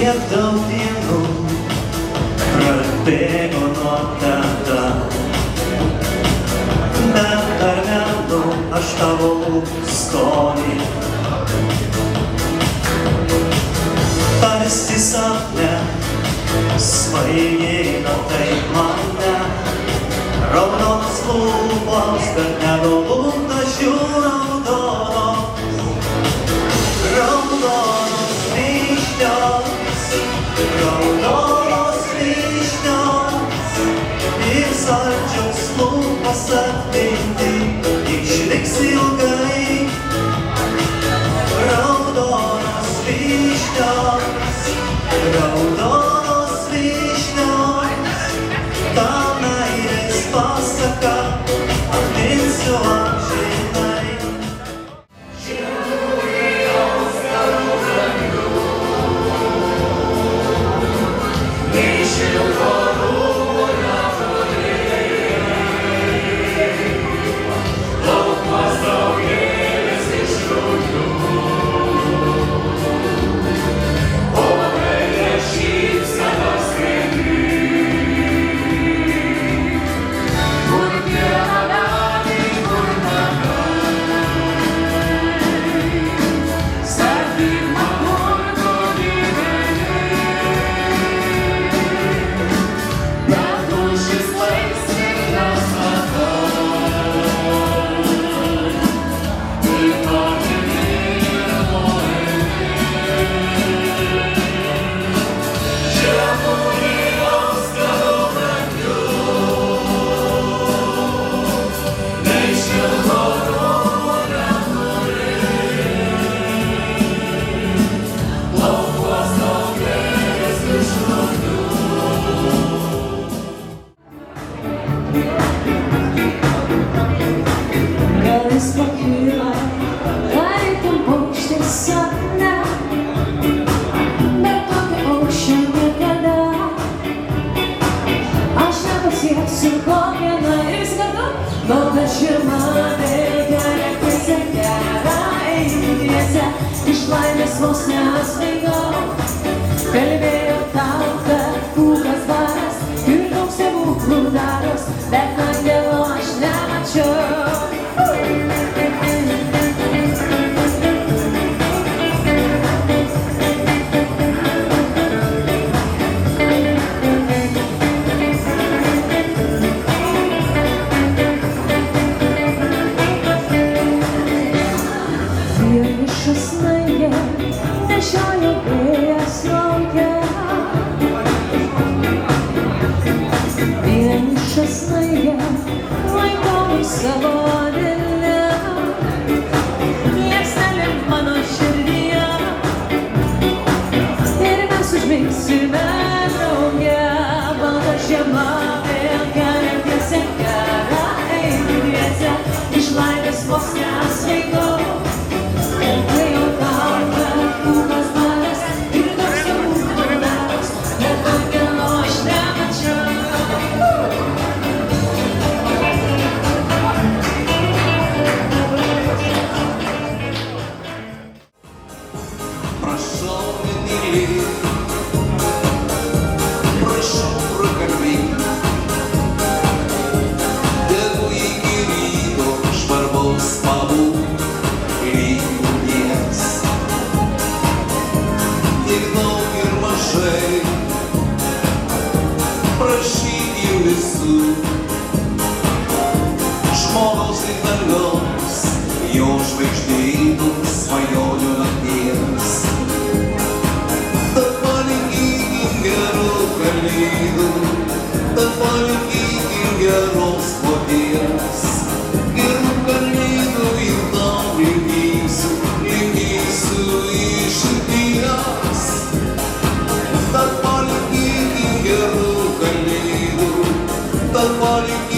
Kiek daug dienų prabėgo nuo tada, bet ar metu aš tavo skonį. Tarsi sapne svaigina taip mane, raudonas lūpos, bet negalbūt tačiau raudonos, raudonos vyšnios, raudonos vyšnios, ir saldžios lūpos atminti išliks ilgai. Raudonos vyšnios, raudonos vyšnios, tā meilės pasaka atminsiu amžinai. Galis pakyla, tarytum paukštis sapne, bet tokio aukščio niekada aš nepasieksiu, kol viena ir skadu, balta žiema veikia tiesa gera, eini tiesa, iš laimės vos nesvaigau. Kalbėjau tau, kad pūkas varas ir daug stebuklų daros, bet angelo aš nemačiau. Vienišas snaigė nešiojo vėjas lauke, vienišas snaigė laikau savo dėlę, nieks nelink mano širdyje ir mes užmigsime drauge. Balta žiema vėl kelia tiesa gera, eini tiesa, iš laimės vos nesvaigau. Prašyti visų žmogaus ir dangaus, jo žvaigždynų svajonių nakties. Tad palinkėkim gerų kalėdų, tad palinkėkim geros kloties. Gerų kalėdų ir tau linkysiu, linkysiu iš širdies. Tad palinkėkim gerų kalėdų, tad palinkėkim